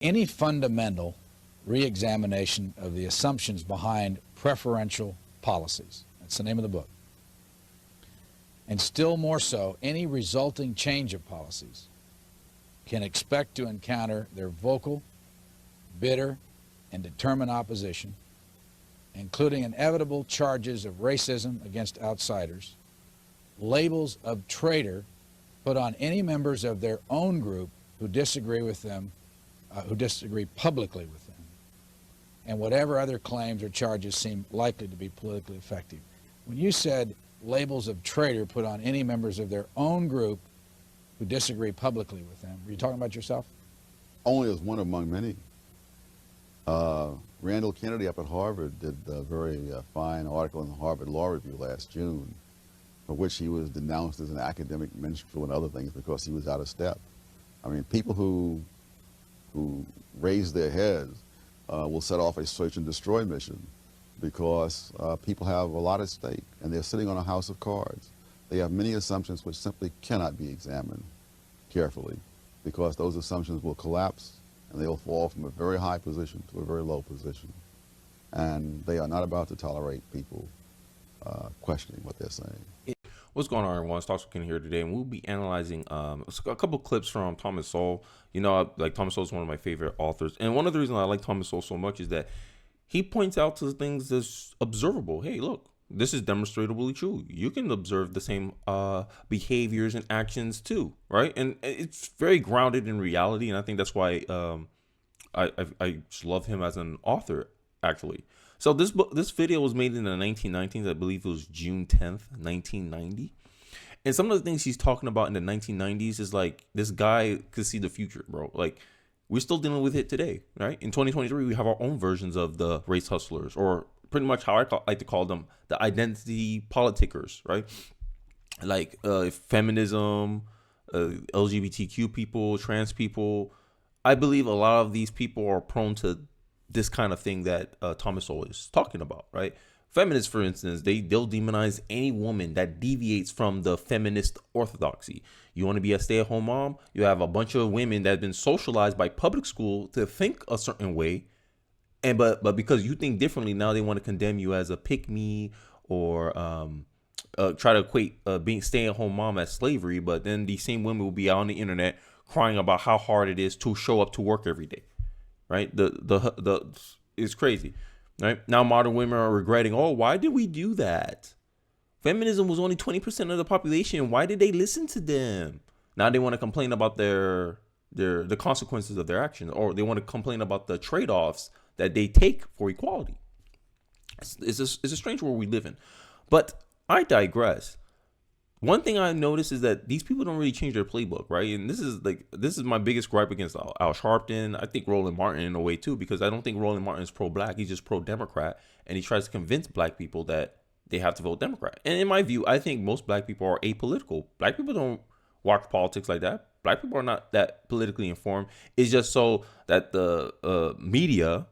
any fundamental re-examination of the assumptions behind preferential policies. That's the name of the book. And still more so, any resulting change of policies can expect to encounter their vocal, bitter, and determined opposition, including inevitable charges of racism against outsiders, labels of traitor put on any members of their own group who disagree with them, who disagree publicly with them, and whatever other claims or charges seem likely to be politically effective. When you said labels of traitor put on any members of their own group who disagree publicly with them, were you talking about yourself? Only as one among many. Randall Kennedy up at Harvard did a very fine article in the Harvard Law Review last June, for which he was denounced as an academic minstrel and other things because he was out of step. I mean, people who raise their heads will set off a search and destroy mission because people have a lot at stake and they're sitting on a house of cards. They have many assumptions which simply cannot be examined carefully because those assumptions will collapse and they'll fall from a very high position to a very low position. And they are not about to tolerate people questioning what they're saying. What's going on, everyone? It's Dr. Ken here today, and we'll be analyzing a couple clips from Thomas Sowell. You know, like Thomas Sowell is one of my favorite authors, and one of the reasons I like Thomas Sowell so much is that he points out to things that's observable. Hey, look, this is demonstrably true. You can observe the same behaviors and actions too, right? And it's very grounded in reality, and I think that's why I just love him as an author, actually. So this video was made in the 1990s. I believe it was June 10th, 1990. And some of the things he's talking about in the 1990s is like, this guy could see the future, bro. Like, we're still dealing with it today, right? In 2023, we have our own versions of the race hustlers, or pretty much how I like to call them, the identity politickers, right? Like feminism, LGBTQ people, trans people. I believe a lot of these people are prone to this kind of thing that Thomas Sowell is talking about, right? Feminists, for instance, they'll demonize any woman that deviates from the feminist orthodoxy. You want to be a stay-at-home mom? You have a bunch of women that have been socialized by public school to think a certain way, and but because you think differently, now they want to condemn you as a pick-me or try to equate being stay-at-home mom as slavery. But then these same women will be out on the internet crying about how hard it is to show up to work every day. Right? It's crazy. Right? Now modern women are regretting, oh, why did we do that? Feminism was only 20% of the population. Why did they listen to them? Now they want to complain about the consequences of their actions, or they want to complain about the trade-offs that they take for equality. It's a strange world we live in. But I digress. One thing I noticed is that these people don't really change their playbook, right? And this is my biggest gripe against Al Sharpton. I think Roland Martin in a way too, because I don't think Roland Martin is pro-black. He's just pro-Democrat, and he tries to convince black people that they have to vote Democrat. And in my view, I think most black people are apolitical. Black people don't watch politics like that. Black people are not that politically informed. It's just so that the media,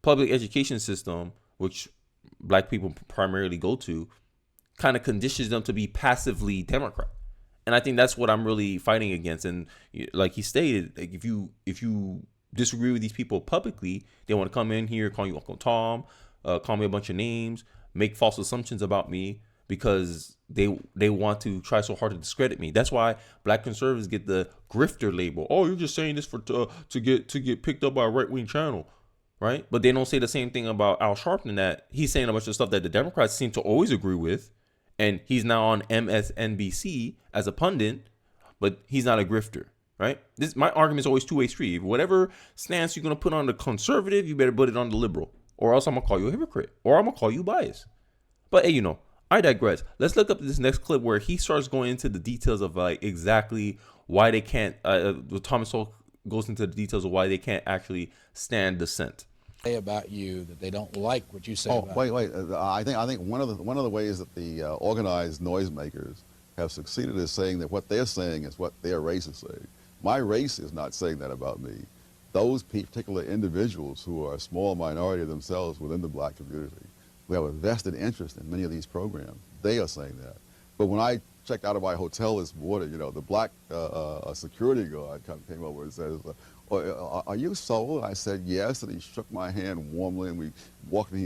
public education system, which black people primarily go to, kind of conditions them to be passively Democrat. And I think that's what I'm really fighting against. And like he stated, like if you disagree with these people publicly, they want to come in here, call you Uncle Tom, call me a bunch of names, make false assumptions about me because they want to try so hard to discredit me. That's why black conservatives get the grifter label. Oh, you're just saying this for to get picked up by a right-wing channel. Right? But they don't say the same thing about Al Sharpton, that he's saying a bunch of stuff that the Democrats seem to always agree with. And he's now on MSNBC as a pundit, but he's not a grifter, right? My argument is always two-way street. Whatever stance you're going to put on the conservative, you better put it on the liberal, or else I'm going to call you a hypocrite, or I'm going to call you biased. But hey, I digress. Let's look up this next clip where he starts going into the details of like exactly why they can't, Thomas Sowell goes into the details of why they can't actually stand dissent. Say about you that they don't like what you say about wait. I think one of the ways that the organized noisemakers have succeeded is saying that what they're saying is what their race is saying. My race is not saying that about me. Those particular individuals who are a small minority of themselves within the black community, who have a vested interest in many of these programs, they are saying that. But when I checked out of my hotel this morning, the black security guard came over and says, are you Sowell? And I said, yes. And he shook my hand warmly, and he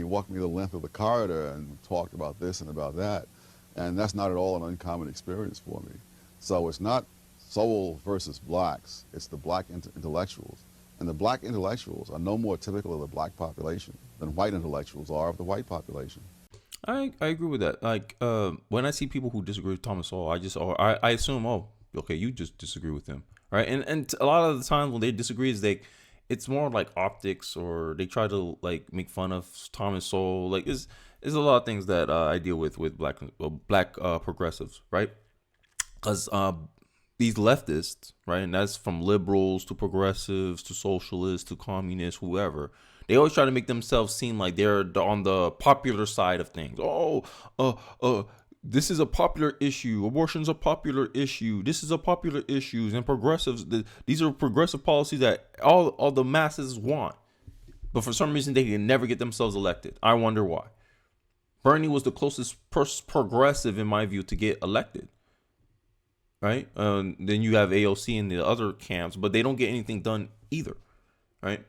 walked me the length of the corridor and talked about this and about that. And that's not at all an uncommon experience for me. So it's not Sowell versus blacks, it's the black intellectuals. And the black intellectuals are no more typical of the black population than white intellectuals are of the white population. I agree with that. Like when I see people who disagree with Thomas Sowell, I assume, oh, okay, you just disagree with him, right? And a lot of the times when they disagree, it's more like optics, or they try to like make fun of Thomas Sowell. Like there's a lot of things that I deal with black progressives, right? Because these leftists, right, and that's from liberals to progressives to socialists to communists, whoever. They always try to make themselves seem like they're on the popular side of things. This is a popular issue. Abortion's a popular issue. This is a popular issue. And progressives, these are progressive policies that all the masses want. But for some reason, they can never get themselves elected. I wonder why. Bernie was the closest progressive, in my view, to get elected. Right? Then you have AOC in the other camps, but they don't get anything done either. Right?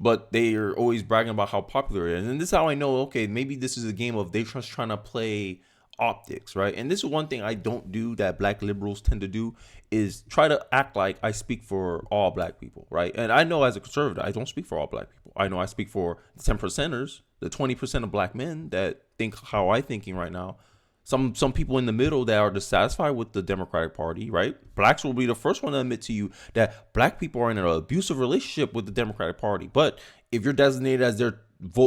But they are always bragging about how popular it is. And this is how I know, okay, maybe this is a game of they just trying to play optics, right? And this is one thing I don't do that black liberals tend to do, is try to act like I speak for all black people, right? And I know as a conservative, I don't speak for all black people. I know I speak for the 10%ers, the 20% of black men that think how I'm thinking right now. Some people in the middle that are dissatisfied with the Democratic Party, right? Blacks will be the first one to admit to you that black people are in an abusive relationship with the Democratic Party. But if you're designated as their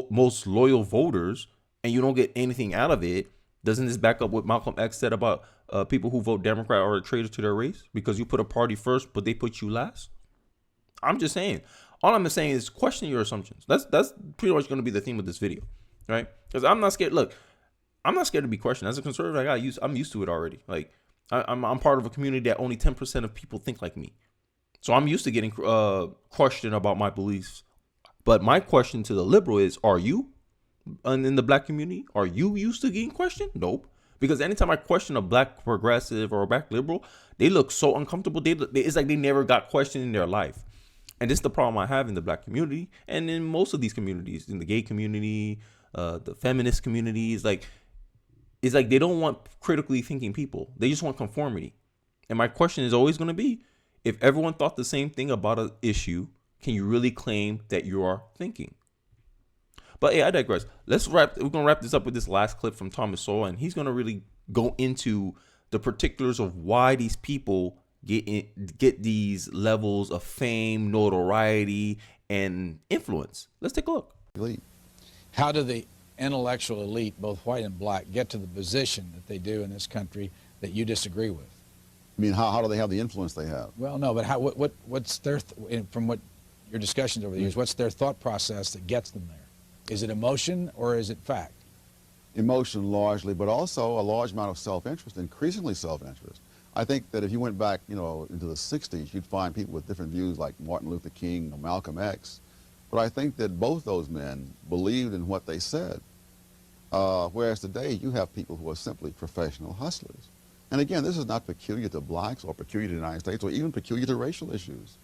most loyal voters and you don't get anything out of it, doesn't this back up what Malcolm X said about people who vote Democrat are a traitor to their race because you put a party first, but they put you last? I'm just saying. All I'm saying is question your assumptions. That's pretty much going to be the theme of this video, right? Because I'm not scared. Look, I'm not scared to be questioned. As a conservative, I'm used to it already. Like I'm part of a community that only 10% of people think like me. So I'm used to getting questioned about my beliefs. But my question to the liberal is, are you in the black community? Are you used to getting questioned? Nope. Because anytime I question a black progressive or a black liberal, they look so uncomfortable. It's like they never got questioned in their life. And this is the problem I have in the black community and in most of these communities, in the gay community, the feminist communities, it's like they don't want critically thinking people. They just want conformity. And my question is always going to be, if everyone thought the same thing about an issue, can you really claim that you are thinking? But yeah, I digress. We're going to wrap this up with this last clip from Thomas Sowell, and he's going to really go into the particulars of why these people get these levels of fame, notoriety, and influence. Let's take a look. How do the intellectual elite, both white and black, get to the position that they do in this country that you disagree with? I mean, how do they have the influence they have? Well, no, but what's their from what your discussions over the years, what's their thought process that gets them there? Is it emotion or is it fact? Emotion largely, but also a large amount of self-interest, increasingly self-interest. I think that if you went back, into the 60s, you'd find people with different views like Martin Luther King or Malcolm X. But I think that both those men believed in what they said. Whereas today, you have people who are simply professional hustlers. And again, this is not peculiar to blacks or peculiar to the United States or even peculiar to racial issues.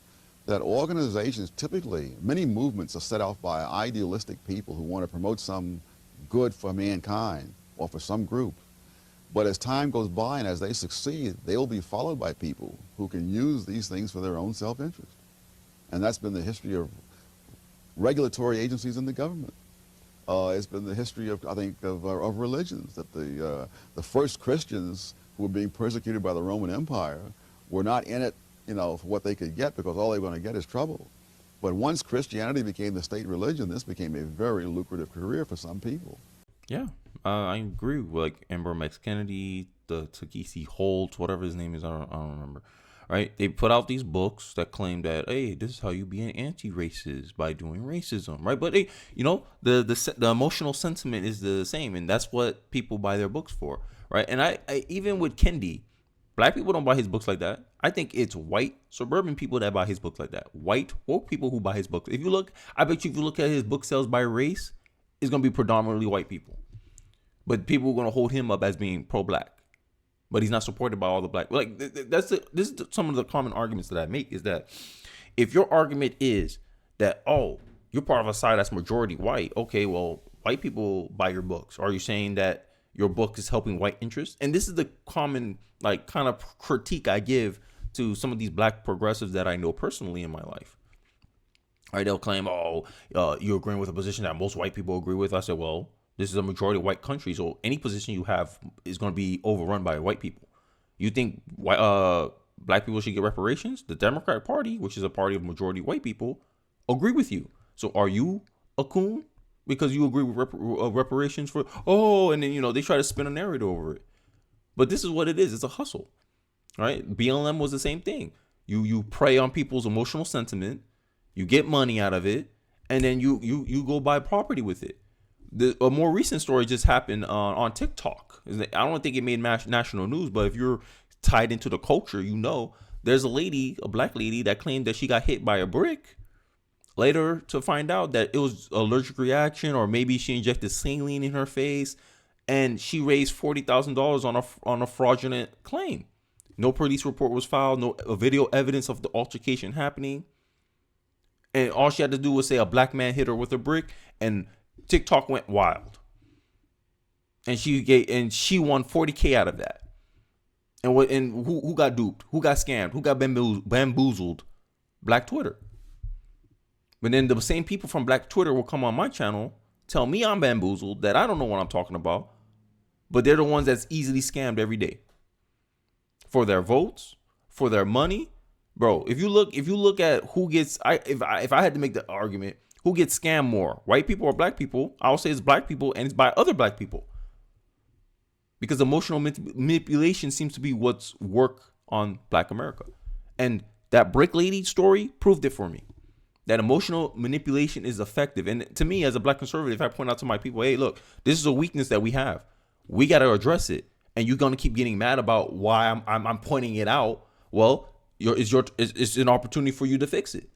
That organizations, typically, many movements are set off by idealistic people who want to promote some good for mankind or for some group. But as time goes by and as they succeed, they'll be followed by people who can use these things for their own self-interest. And that's been the history of regulatory agencies in the government. It's been the history of, I think, of religions, that the first Christians who were being persecuted by the Roman Empire were not in it, for what they could get, because all they were going to get is trouble. But once Christianity became the state religion, this became a very lucrative career for some people. Yeah, I agree with like Ibram X. Kennedy, the Takisi Holt, whatever his name is, I don't remember. Right? They put out these books that claim that, hey, this is how you be an anti-racist by doing racism, right? But hey, the emotional sentiment is the same, and that's what people buy their books for, right? And I even with Kendi, black people don't buy his books like that. I think it's white suburban people that buy his books like that. White woke people who buy his books. If you look, I bet you if you look at his book sales by race, it's gonna be predominantly white people. But people are gonna hold him up as being pro-black. but he's not supported by all the black. Like this is some of the common arguments that I make is that if your argument is that, oh, you're part of a side that's majority white, okay, well, white people buy your books. Are you saying that your book is helping white interests? And this is the common like kind of critique I give to some of these black progressives that I know personally in my life. All right, they'll claim, oh, you're agreeing with a position that most white people agree with. I said, well, this is a majority white country, so any position you have is going to be overrun by white people. You think black people should get reparations? The Democratic Party, which is a party of majority white people, agree with you. So are you a coon because you agree with reparations for, and then, they try to spin a narrative over it. But this is what it is. It's a hustle, right? BLM was the same thing. You prey on people's emotional sentiment, you get money out of it, and then you go buy property with it. A more recent story just happened on TikTok. I don't think it made national news, but if you're tied into the culture, there's a black lady that claimed that she got hit by a brick. Later to find out that it was allergic reaction, or maybe she injected saline in her face, and she raised $40,000 on a fraudulent claim. No police report was filed, no video evidence of the altercation happening. And all she had to do was say a black man hit her with a brick, and TikTok went wild. And she won $40K out of that. And who got duped? Who got scammed? Who got bamboozled? Black Twitter. But then the same people from Black Twitter will come on my channel, tell me I'm bamboozled, that I don't know what I'm talking about. But they're the ones that's easily scammed every day. For their votes, for their money. Bro, if you look at who gets, if I had to make the argument, who gets scammed more, white people or black people, I'll say it's black people, and it's by other black people. Because emotional manipulation seems to be what's work on Black America. And that brick lady story proved it for me. That emotional manipulation is effective. And to me, as a black conservative, I point out to my people, hey, look, this is a weakness that we have. We got to address it. And you're going to keep getting mad about why I'm pointing it out. Well, it's an opportunity for you to fix it.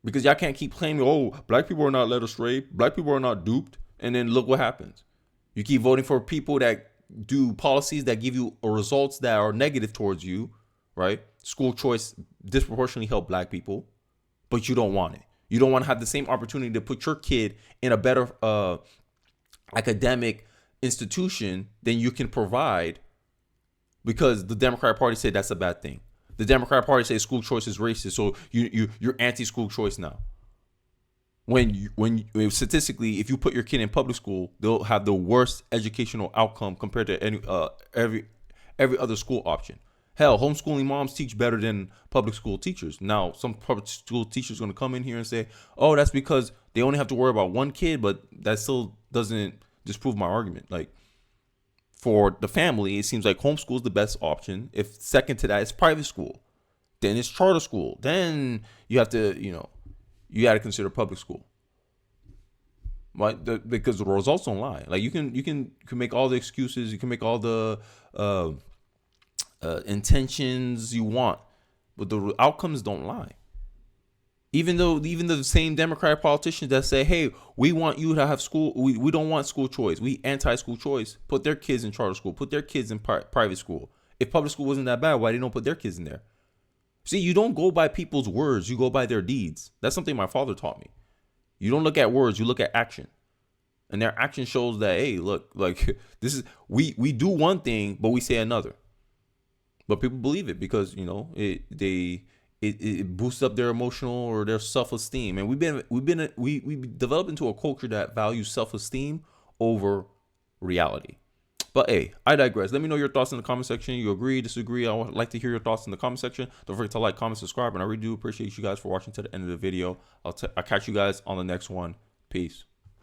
Because y'all can't keep claiming, oh, black people are not led astray. Black people are not duped. And then look what happens. You keep voting for people that do policies that give you results that are negative towards you, right? School choice disproportionately help black people, but you don't want it. You don't want to have the same opportunity to put your kid in a better academic institution than you can provide because the Democratic Party said that's a bad thing. The Democratic Party says school choice is racist, so you're anti-school choice now. When statistically, if you put your kid in public school, they'll have the worst educational outcome compared to every other school option. Hell, homeschooling moms teach better than public school teachers. Now, some public school teachers are going to come in here and say, oh, that's because they only have to worry about one kid, but that still doesn't disprove my argument. Like, for the family, it seems like homeschool is the best option. If second to that, it's private school. Then it's charter school. Then you have to, you got to consider public school. Right? Because the results don't lie. Like, you can make all the excuses. You can make all the intentions you want, but the outcomes don't lie. Even the same Democratic politicians that say, hey, we want you to have school, we don't want school choice, we anti-school choice, put their kids in charter school, put their kids in private school. If public school wasn't that bad, why they don't put their kids in there? See, you don't go by people's words, you go by their deeds. That's something my father taught me. You don't look at words, you look at action. And their action shows that, hey, look, like, this is, we do one thing, but we say another. But people believe it because, it boosts up their emotional or their self-esteem. And we developed into a culture that values self-esteem over reality. But hey, I digress. Let me know your thoughts in the comment section. You agree, disagree? I would like to hear your thoughts in the comment section. Don't forget to like, comment, subscribe. And I really do appreciate you guys for watching to the end of the video. I'll catch you guys on the next one. Peace.